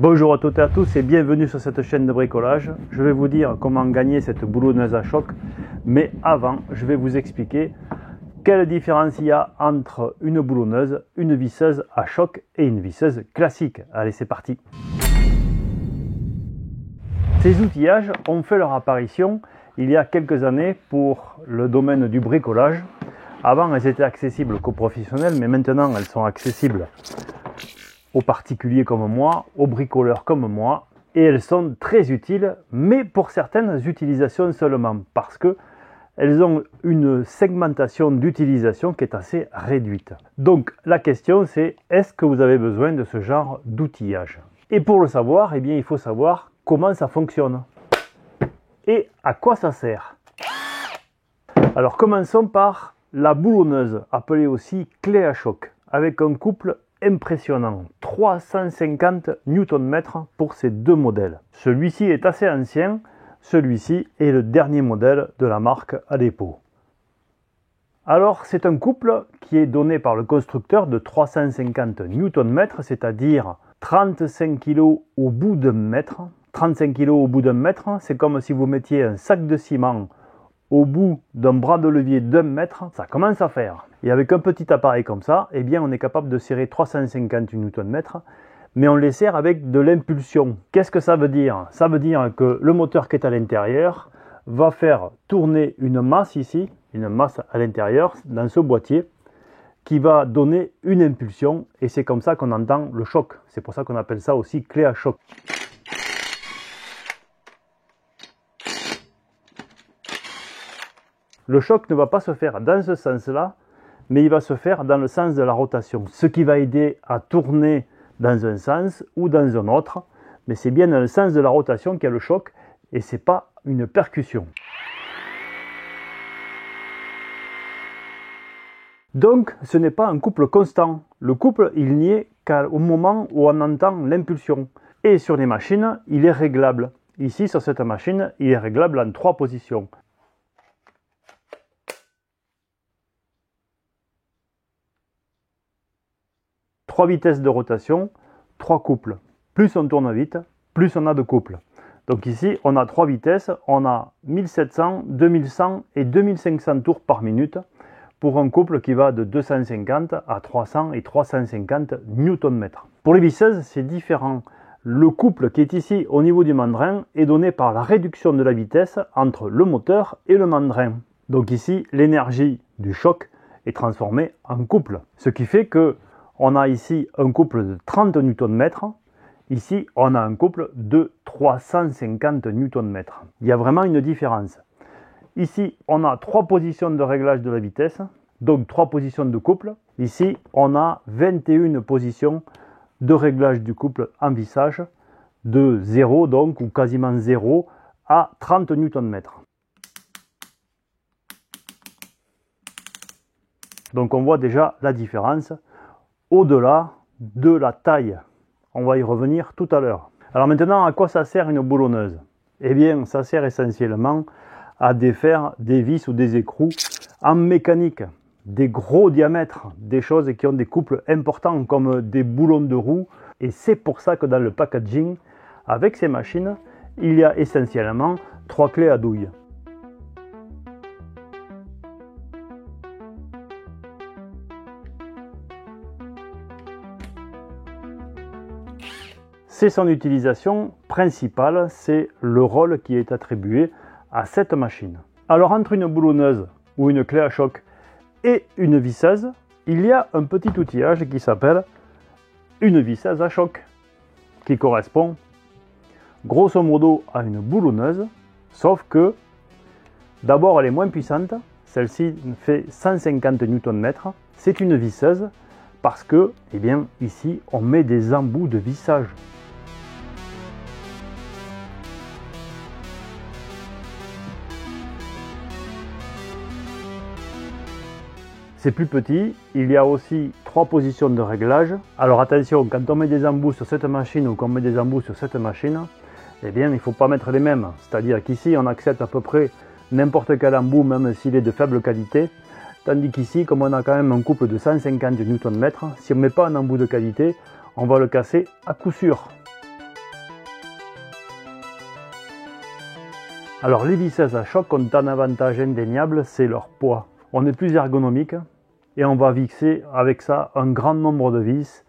Bonjour à toutes et à tous et bienvenue sur cette chaîne de bricolage. Je vais vous dire comment gagner cette boulonneuse à choc, mais avant je vais vous expliquer quelle différence il y a entre une boulonneuse, une visseuse à choc et une visseuse classique. Allez, c'est parti. Ces outillages ont fait leur apparition il y a quelques années pour le domaine du bricolage. Avant, elles étaient accessibles qu'aux professionnels, mais maintenant elles sont accessibles aux particuliers comme moi, aux bricoleurs comme moi, et elles sont très utiles, mais pour certaines utilisations seulement, parce que elles ont une segmentation d'utilisation qui est assez réduite. Donc la question c'est, est-ce que vous avez besoin de ce genre d'outillage? Et pour le savoir, eh bien, il faut savoir comment ça fonctionne et à quoi ça sert. Alors commençons par la boulonneuse, appelée aussi clé à choc, avec un couple impressionnant, 350 Nm pour ces deux modèles. Celui-ci est assez ancien, celui-ci est le dernier modèle de la marque à dépôt. Alors c'est un couple qui est donné par le constructeur de 350 Nm, c'est-à-dire 35 kg au bout d'un mètre. 35 kg au bout d'un mètre, c'est comme si vous mettiez un sac de ciment au bout d'un bras de levier d'1 mètre, ça commence à faire. Et avec un petit appareil comme ça, eh bien on est capable de serrer 350 Nm, mais on les serre avec de l'impulsion. Qu'est-ce que ça veut dire? Ça veut dire que le moteur qui est à l'intérieur va faire tourner une masse ici, une masse à l'intérieur, dans ce boîtier, qui va donner une impulsion, et c'est comme ça qu'on entend le choc. C'est pour ça qu'on appelle ça aussi clé à choc. Le choc ne va pas se faire dans ce sens-là, mais il va se faire dans le sens de la rotation, ce qui va aider à tourner dans un sens ou dans un autre, mais c'est bien dans le sens de la rotation qu'il y a le choc, et ce n'est pas une percussion. Donc ce n'est pas un couple constant, le couple il n'y est qu'au moment où on entend l'impulsion, et sur les machines il est réglable. Ici sur cette machine il est réglable en 3 positions. Trois vitesses de rotation, 3 couples. Plus on tourne vite, plus on a de couples. Donc ici, on a 3 vitesses, on a 1700, 2100 et 2500 tours par minute pour un couple qui va de 250 à 300 et 350 Nm. Pour les visseuses, c'est différent. Le couple qui est ici au niveau du mandrin est donné par la réduction de la vitesse entre le moteur et le mandrin. Donc ici, l'énergie du choc est transformée en couple. Ce qui fait que on a ici un couple de 30 Nm, ici on a un couple de 350 Nm. Il y a vraiment une différence. Ici on a 3 positions de réglage de la vitesse, donc 3 positions de couple. Ici on a 21 positions de réglage du couple en vissage, de 0 donc, ou quasiment 0 à 30 Nm. Donc on voit déjà la différence. Au-delà de la taille. On va y revenir tout à l'heure. Alors maintenant, à quoi ça sert une boulonneuse? Eh bien, ça sert essentiellement à défaire des vis ou des écrous en mécanique, des gros diamètres, des choses qui ont des couples importants comme des boulons de roue. Et c'est pour ça que dans le packaging, avec ces machines, il y a essentiellement 3 clés à douille. C'est son utilisation principale, c'est le rôle qui est attribué à cette machine. Alors entre une boulonneuse ou une clé à choc et une visseuse, il y a un petit outillage qui s'appelle une visseuse à choc, qui correspond grosso modo à une boulonneuse, sauf que d'abord elle est moins puissante, celle-ci fait 150 Nm, c'est une visseuse parce que, eh bien, ici on met des embouts de vissage. C'est plus petit, il y a aussi 3 positions de réglage. Alors attention, quand on met des embouts sur cette machine ou qu'on met des embouts sur cette machine, eh bien il ne faut pas mettre les mêmes. C'est-à-dire qu'ici on accepte à peu près n'importe quel embout, même s'il est de faible qualité. Tandis qu'ici, comme on a quand même un couple de 150 Nm, si on ne met pas un embout de qualité, on va le casser à coup sûr. Alors les visseuses à choc ont un avantage indéniable, c'est leur poids. On est plus ergonomique et on va visser avec ça un grand nombre de vis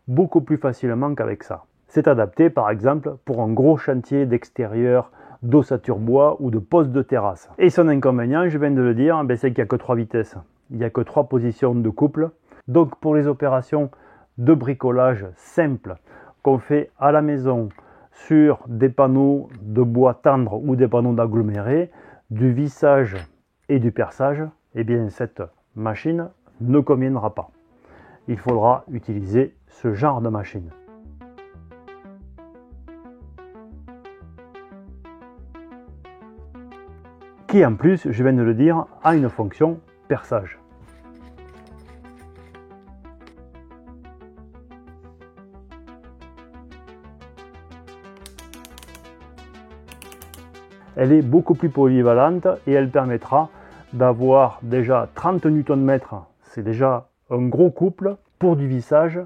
beaucoup plus facilement qu'avec ça. C'est adapté par exemple pour un gros chantier d'extérieur, d'ossature bois ou de pose de terrasse. Et son inconvénient, je viens de le dire, c'est qu'il n'y a que 3 vitesses. Il n'y a que 3 positions de couple. Donc pour les opérations de bricolage simples qu'on fait à la maison sur des panneaux de bois tendre ou des panneaux d'aggloméré, du vissage et du perçage, eh bien cette machine ne conviendra pas. Il faudra utiliser ce genre de machine. Qui en plus, je viens de le dire, a une fonction perçage. Elle est beaucoup plus polyvalente et elle permettra d'avoir déjà 30 Nm, c'est déjà un gros couple pour du vissage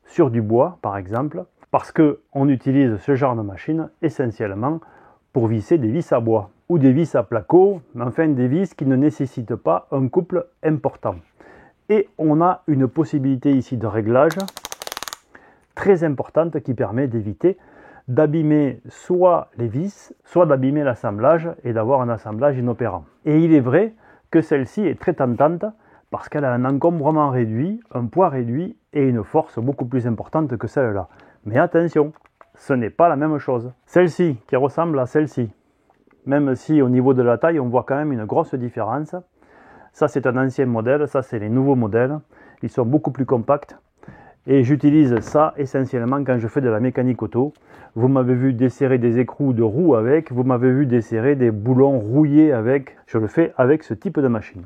sur du bois par exemple, parce qu'on utilise ce genre de machine essentiellement pour visser des vis à bois ou des vis à placo, mais enfin des vis qui ne nécessitent pas un couple important. Et on a une possibilité ici de réglage très importante qui permet d'éviter d'abîmer soit les vis, soit d'abîmer l'assemblage et d'avoir un assemblage inopérant. Et il est vrai que celle-ci est très tentante parce qu'elle a un encombrement réduit, un poids réduit et une force beaucoup plus importante que celle-là. Mais attention, ce n'est pas la même chose. Celle-ci qui ressemble à celle-ci, même si au niveau de la taille on voit quand même une grosse différence. Ça c'est un ancien modèle, ça c'est les nouveaux modèles. Ils sont beaucoup plus compacts. Et j'utilise ça essentiellement quand je fais de la mécanique auto. Vous m'avez vu desserrer des écrous de roues avec, vous m'avez vu desserrer des boulons rouillés avec. Je le fais avec ce type de machine.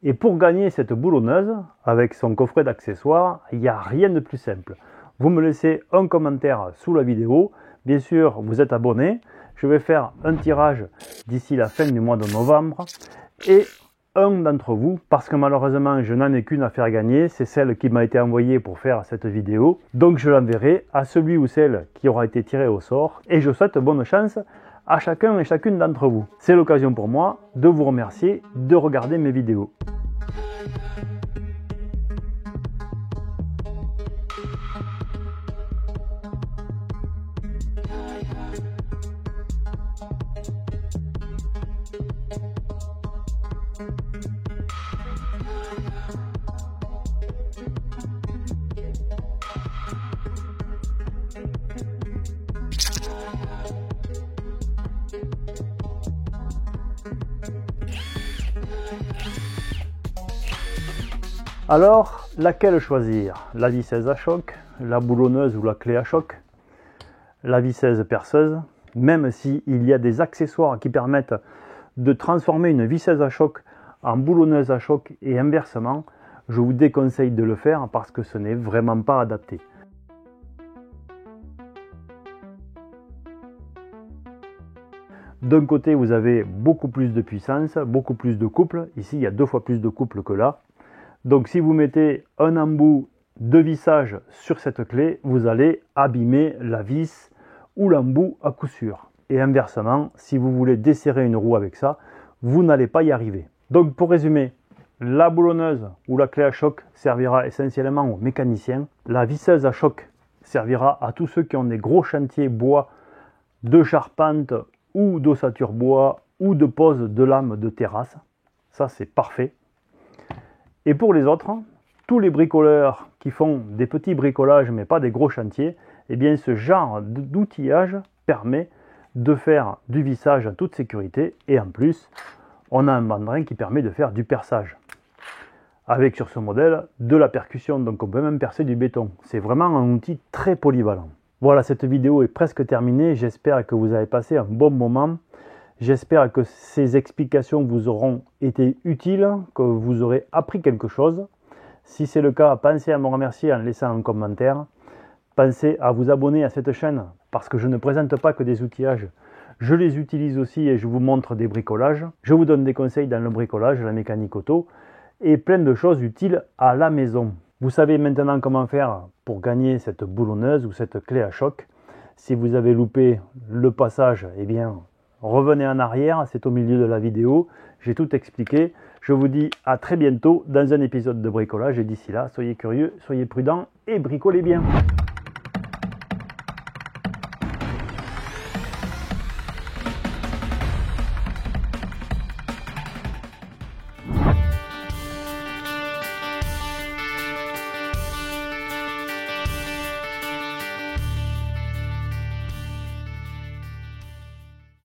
Et pour gagner cette boulonneuse, avec son coffret d'accessoires, il n'y a rien de plus simple. Vous me laissez un commentaire sous la vidéo. Bien sûr, vous êtes abonné. Je vais faire un tirage d'ici la fin du mois de novembre. Et un d'entre vous, parce que malheureusement je n'en ai qu'une à faire gagner, c'est celle qui m'a été envoyée pour faire cette vidéo. Donc je l'enverrai à celui ou celle qui aura été tiré au sort. Et je souhaite bonne chance à chacun et chacune d'entre vous. C'est l'occasion pour moi de vous remercier de regarder mes vidéos. Alors, laquelle choisir? La visseuse à choc, la boulonneuse ou la clé à choc, la visseuse perceuse, même s'il y a des accessoires qui permettent de transformer une visseuse à choc en boulonneuse à choc et inversement, je vous déconseille de le faire parce que ce n'est vraiment pas adapté. D'un côté, vous avez beaucoup plus de puissance, beaucoup plus de couple. Ici, il y a 2 fois plus de couple que là. Donc si vous mettez un embout de vissage sur cette clé, vous allez abîmer la vis ou l'embout à coup sûr. Et inversement, si vous voulez desserrer une roue avec ça, vous n'allez pas y arriver. Donc pour résumer, la boulonneuse ou la clé à choc servira essentiellement aux mécaniciens. La visseuse à choc servira à tous ceux qui ont des gros chantiers bois, de charpente ou d'ossature bois ou de pose de lames de terrasse. Ça c'est parfait. Et pour les autres, tous les bricoleurs qui font des petits bricolages mais pas des gros chantiers, eh bien ce genre d'outillage permet de faire du vissage en toute sécurité et en plus on a un mandrin qui permet de faire du perçage. Avec sur ce modèle de la percussion, donc on peut même percer du béton. C'est vraiment un outil très polyvalent. Voilà, cette vidéo est presque terminée, j'espère que vous avez passé un bon moment. J'espère que ces explications vous auront été utiles, que vous aurez appris quelque chose. Si c'est le cas, pensez à me remercier en laissant un commentaire. Pensez à vous abonner à cette chaîne parce que je ne présente pas que des outillages. Je les utilise aussi et je vous montre des bricolages. Je vous donne des conseils dans le bricolage, la mécanique auto. et plein de choses utiles à la maison. Vous savez maintenant comment faire pour gagner cette boulonneuse ou cette clé à choc. Si vous avez loupé le passage, eh bien, revenez en arrière, c'est au milieu de la vidéo. J'ai tout expliqué. Je vous dis à très bientôt dans un épisode de bricolage et d'ici là, soyez curieux, soyez prudents et bricolez bien.